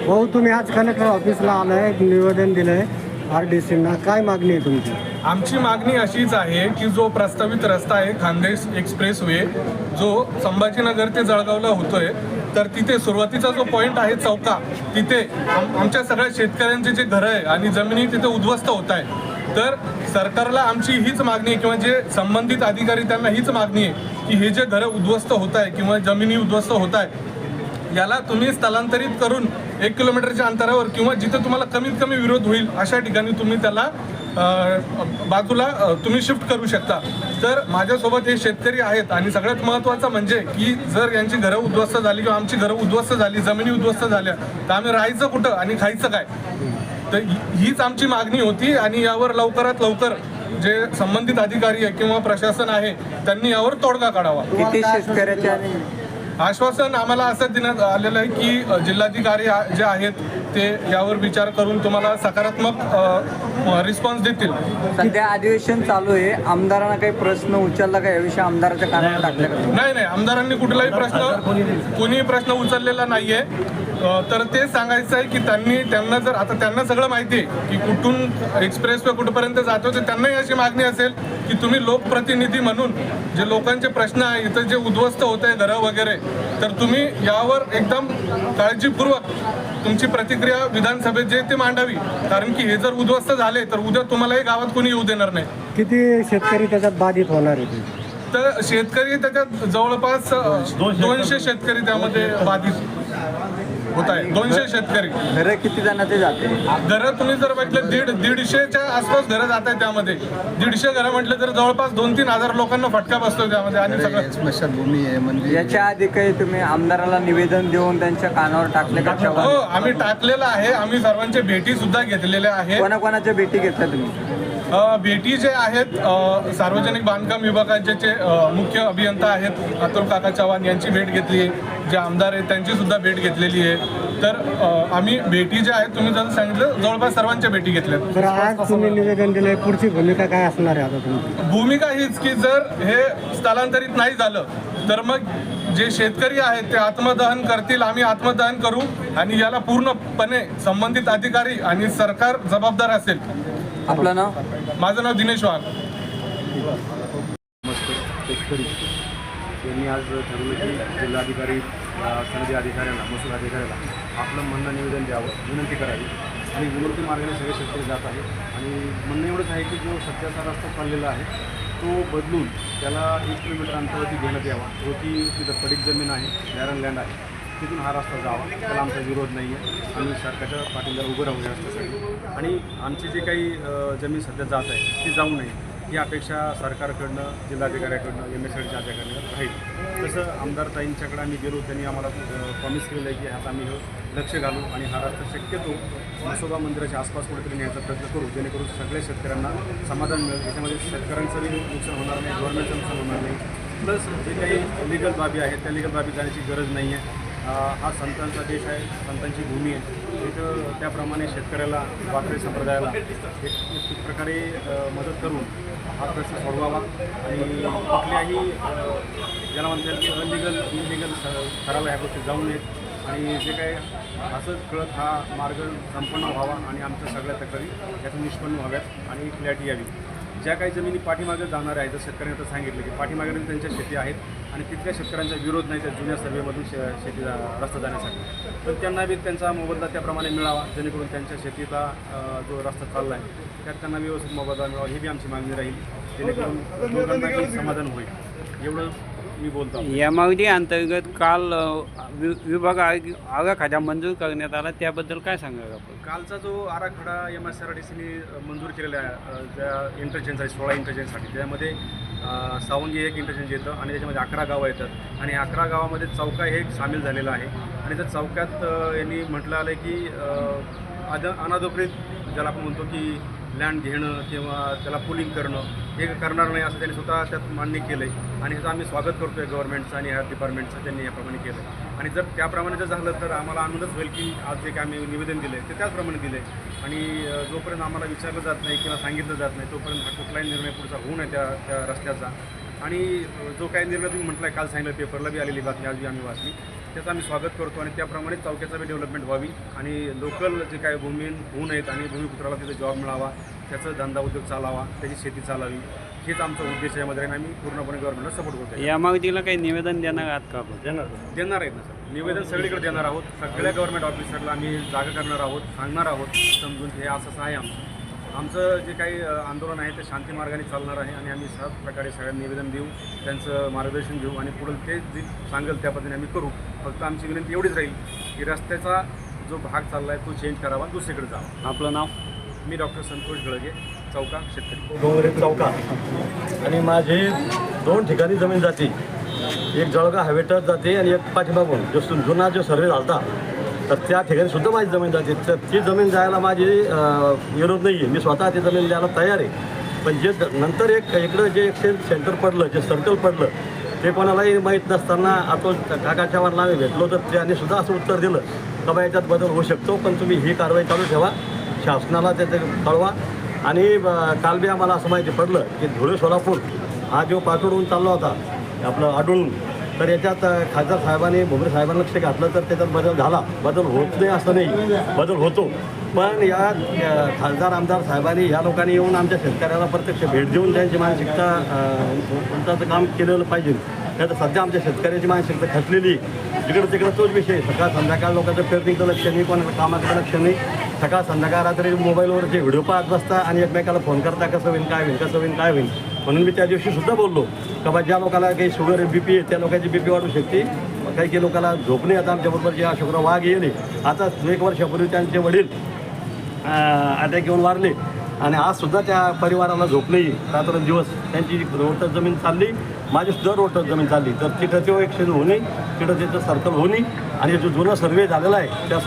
भाऊ, तुम्ही आज कलेक्टर ऑफिसला आलाय, निवेदन दिलंय RDCना, काय मागणी आहे तुमची? आमची मागणी अशीच आहे की जो प्रस्तावित रस्ता आहे खानदेश एक्सप्रेस वे, जो संभाजीनगर ते जळगावला होतोय, तर तिथे सुरुवातीचा जो पॉईंट आहे चौका, तिथे आमच्या सगळ्या शेतकऱ्यांचे जे घरं आहे आणि जमिनी तिथे उद्ध्वस्त होत आहे. तर सरकारला आमची हीच मागणी आहे किंवा जे संबंधित अधिकारी त्यांना हीच मागणी आहे की हे जे घरं उद्ध्वस्त होत आहे किंवा जमिनी उद्ध्वस्त होत आहे, याला तुम्ही स्थलांतरित करून 1 किलोमीटरच्या अंतरावर किंवा जिथे तुम्हाला कमीत कमी विरोध होईल अशा ठिकाणी तुम्ही त्याला बाजूला तुम्ही शिफ्ट करू शकता. तर माझ्यासोबत हे शेतकरी आहेत आणि सगळ्यात महत्त्वाचं म्हणजे की जर यांची घरं उद्ध्वस्त झाली किंवा आमची घरं उद्ध्वस्त झाली, जमिनी उद्ध्वस्त झाल्या, तर आम्ही राहायचं कुठं आणि खायचं काय? तर हीच आमची मागणी होती आणि यावर लवकरात लवकर जे संबंधित अधिकारी आहे किंवा प्रशासन आहे त्यांनी यावर तोडगा काढावा. किती शेतकऱ्याच्या आश्वासन आम्हाला असं देण्यात आलेलं आहे की जिल्हाधिकारी जे आहेत ते यावर विचार करून तुम्हाला सकारात्मक रिस्पॉन्स देतील. सध्या अधिवेशन चालू आहे, आमदारांना काही प्रश्न उचलला का याविषयी आमदाराच्या कानावर टाकल्या का? नाही, आमदारांनी कोणीही प्रश्न उचललेला नाहीये. तर ते सांगायचं आहे की त्यांना जर आता त्यांना सगळं माहिती आहे की कुठून एक्सप्रेस वे कुठपर्यंत जातो, तर त्यांनाही अशी मागणी असेल की तुम्ही लोकप्रतिनिधी म्हणून जे लोकांचे प्रश्न आहे, इथं जे उद्ध्वस्त होत आहे घरं वगैरे, तर तुम्ही यावर एकदम काळजीपूर्वक तुमची प्रतिक्रिया विधानसभेत जे ते मांडावी. कारण की हे जर उद्ध्वस्त झाले तर उद्या तुम्हालाही गावात कोणी येऊ देणार नाही. किती शेतकरी त्याच्यात बाधित होणार आहे? तर शेतकरी त्याच्यात जवळपास 200 शेतकरी त्यामध्ये बाधित होत आहे. 200 शेतकरी. घरं किती जणांचे जाते? घरं तुम्ही जर म्हटलं 150च्या आसपास घरं जात आहेत. त्यामध्ये 150 घरं म्हटलं तर जवळपास 2-3 हजार लोकांना फटका बसतो त्यामध्ये. आणि सगळं स्मशानभूमी आहे म्हणजे याच्या आधी काही तुम्ही आमदाराला निवेदन देऊन त्यांच्या कानावर टाकले का? हो, आम्ही टाकलेलं आहे. आम्ही सर्वांच्या भेटी सुद्धा घेतलेल्या आहेत. कोणाकोणाच्या भेटी घेतल्या तुम्ही? भेटी जे आहेत सार्वजनिक बांधकाम विभागाचे मुख्य अभियंता आहेत अतुल काका चव्हाण यांची भेट घेतली आहे. जे आमदार आहेत त्यांची सुद्धा भेट घेतलेली आहे. तर आम्ही भेटी ज्या आहेत तुम्ही जसं सांगितलं जवळपास सर्वांच्या भेटी घेतल्यात. तर आज तुम्ही निवेदन दिलंय, पुढची भूमिका काय असणार आहे आता तुमची? भूमिका हीच की जर हे स्थलांतरित नाही झालं तर मग जे शेतकरी आहेत ते आत्मदहन करतील, आम्ही आत्मदहन करू आणि याला पूर्णपणे संबंधित अधिकारी आणि सरकार जबाबदार असेल. आपलं नाव? माझं नाव दिनेश वाघ. शेतकरी यांनी आज ठरवलं की जिल्हाधिकारी सनदी अधिकाऱ्यांना महसूल अधिकाऱ्याला आपलं म्हणणं निवेदन द्यावं, विनंती करावी आणि विनंती मार्गाने सगळे शेतकरी जात आहेत. आणि म्हणणं एवढंच आहे की जो सध्याचा रस्ता चाललेला आहे तो बदलून त्याला 1 किलोमीटर अंतरावरती घेण्यात यावा. जो की तिथं पडीक जमीन आहे, बॅरन लँड आहे, तिथून हा रस्ता जावा. त्याला आमचा विरोध नाही आहे. आम्ही सरकारच्या पाठीला उभं राहू या रस्त्यासाठी. आणि आमची जे काही जमीन सध्या जात आहे ती जाऊ नये ही अपेक्षा सरकारकडनं, जिल्हाधिकाऱ्याकडनं, MSDच्या अधिकाऱ्यांकडनं राहील. तसं आमदारताईंच्याकडे आम्ही गेलो, त्यांनी आम्हाला प्रॉमिस केलेलं आहे की ह्यात आम्ही लक्ष घालू आणि हा रस्ता शक्यतो म्हसोबा मंदिराच्या आसपास कुठेतरी नेण्याचा प्रयत्न करू, जेणेकरून सगळ्या शेतकऱ्यांना समाधान मिळेल. त्याच्यामध्ये शेतकऱ्यांचंही नुकसान होणार नाही, गव्हर्नमेंटचं नुकसान होणार नाही. प्लस जे काही लिगल बाबी आहेत त्या लिगल बाबी जाण्याची गरज नाही आहे. हा संतांचा देश आहे, संतांची भूमी आहे. तिथं त्याप्रमाणे शेतकऱ्याला, वारकरी संप्रदायाला एक प्रकारे मदत करून हा प्रश्न सोडवावा आणि कुठल्याही ज्याला म्हणता येईल की इलिगल ठराव ह्या गोष्टी जाऊ नयेत आणि जे काही असंच कळत हा मार्ग संपन्न व्हावा आणि आमच्या सगळ्या तक्रारी यातून निष्पन्न व्हाव्यात आणि क्लॅरिटी यावी. ज्या काही जमिनी पाठीमागे जाणार आहेत, तर शेतकऱ्यांनी आता सांगितलं की पाठीमागे त्यांच्या शेती आहेत आणि तिथल्या शेतकऱ्यांचा विरोध नाही त्या जुन्या सर्वेमधून शेती रस्ता जाण्यासाठी. तर त्यांना बी त्यांचा मोबदला त्याप्रमाणे मिळावा, जेणेकरून त्यांच्या शेतीचा जो रस्ता चालला आहे त्यात त्यांना व्यवस्थित मोबदला मिळावा, ही बी आमची मागणी राहील. जेणेकरून लोकांनाही समाधान होईल एवढं मी बोलतो. या मागणी अंतर्गत काल विभाग आराखडा मंजूर करण्यात आला, त्याबद्दल काय सांगाल आपण? कालचा जो आराखडा MSRDCने मंजूर केलेला आहे ज्या इंटरचेंज आहे 16 इंटरचेंजसाठी, त्यामध्ये सावंगी एक इंटरचेंज येतं आणि त्याच्यामध्ये 11 गावं येतात आणि 11 गावामध्ये चौका हे एक सामील झालेला आहे. आणि त्या चौकात यांनी म्हटलं आलं की अनाधिकृत ज्याला आपण म्हणतो की लँड घेणं किंवा त्याला पुलिंग करणं हे करणार नाही असं त्यांनी स्वतः त्यात मान्य केलं आहे. आणि ह्याचं आम्ही स्वागत करतो आहे गव्हर्नमेंटचं आणि ह्या डिपार्टमेंटचं, त्यांनी याप्रमाणे केलं आहे. आणि जर त्याप्रमाणे जर झालं तर आम्हाला आनंदच होईल की आज जे काय आम्ही निवेदन दिलं आहे ते त्याचप्रमाणे दिलं आहे. आणि जोपर्यंत आम्हाला विचारलं जात नाही किंवा सांगितलं जात नाही तोपर्यंत हा कुठलाही निर्णय पुढचा होऊ नये त्या रस्त्याचा. आणि जो काही निर्णय तुम्ही म्हटला आहे, काल सांगितलं पेपरला बी आलेली बातमी आज बी आम्ही वाचली त्याचं आम्ही स्वागत करतो आणि त्याप्रमाणे चौक्याचा बी डेव्हलपमेंट व्हावी आणि लोकल जे काय भूमीहीन होऊ नयेत आणि भूमिपुत्राला तिथे जॉब मिळावा, त्याचं धंदा उद्योग चालावा, त्याची शेती चालावी, हेच आमचा उद्देश यामध्ये आणि आम्ही पूर्णपणे गव्हर्नमेंटला सपोर्ट करतो. या मागणीला काही निवेदन देणार आहात का आपण? देणार आहेत ना सर, निवेदन सगळीकडे देणार आहोत. सगळ्या गव्हर्नमेंट ऑफिसरला आम्ही जागा करणार आहोत, सांगणार आहोत समजून हे असं आहे आमचं जे काही आंदोलन आहे ते शांती मार्गाने चालणार आहे आणि आम्ही सात प्रकारे सगळ्यांना निवेदन देऊ, त्यांचं मार्गदर्शन घेऊ आणि पुढे ते जे सांगेल त्या पद्धतीने आम्ही करू. फक्त आमची विनंती एवढीच राहील की रस्त्याचा जो भाग चालला आहे तो चेंज करावा, दुसरीकडे जावा. आपलं नाव? मी डॉक्टर संतोष गळगे, चौका शेतकरी. डोंगरे चौका आणि माझी 2 ठिकाणी जमीन जाते. एक जळगाव हवेटच जाते आणि एक पाठीमागून जो जुना जो सर्वे झाला तर त्या ठिकाणी सुद्धा माझी जमीन जाते. तर ती जमीन जायला माझी विरोध नाही आहे, मी स्वतः ती जमीन द्यायला तयार आहे. पण जे नंतर इकडं जे एक्सचेंज सेंटर पडलं, जे सर्कल पडलं, ते कोणालाही माहीत नसताना अतुल काकाच्या वरला आम्ही भेटलो तर त्यांनी सुद्धा असं उत्तर दिलं का बा याच्यात बदल होऊ शकतो, पण तुम्ही ही कारवाई चालू ठेवा, शासनाला ते कळवा. आणि काल बी आम्हाला असं माहिती पडलं की धुळे सोलापूर हा जो पाठोडून चालला होता आपलं आढळून, तर याच्यात खासदार साहेबांनी भुमरे साहेबांना लक्ष घातलं तर त्याच्यात बदल झाला. बदल होत नाही असं नाही, बदल होतो. पण या खासदार आमदार साहेबांनी या लोकांनी येऊन आमच्या शेतकऱ्याला प्रत्यक्ष भेट देऊन त्यांची मानसिकता उंचाचं काम केलेलं पाहिजे. तर सध्या आमच्या शेतकऱ्याची मानसिकता खचलेली, जिकडं तिकडं तोच विषय. सकाळ संध्याकाळ लोकांचं पेरणीचं लक्ष नाही, कोणाला कामाकडे लक्ष नाही. सकाळ संध्याकाळ रात्री मोबाईलवर जे व्हिडिओ पाहत बसता आणि एकमेकाला फोन करता कसं होईल काय होईल कसं होईल काय होईल. म्हणून मी त्या दिवशी सुद्धा बोललो का बा ज्या लोकांना काही शुगर BP आहे त्या लोकांची BP वाढू शकते. काही लोकांना झोप नाही. आता आमच्याबरोबर जे अशोकराव वाघ येले, आता 1 वर्षापूर्वी त्यांचे वडील अटॅक येऊन वारले आणि आज सुद्धा त्या परिवाराला झोप नाही. रात्रंदिवस त्यांची रोडटच जमीन चालली, माझी सुद्धा रोडटच जमीन चालली. तर तिथं तो एक्सचेंज होणे, तिथं त्याचं सर्कल होणे आणि जो जुना सर्वे झालेला आहे त्या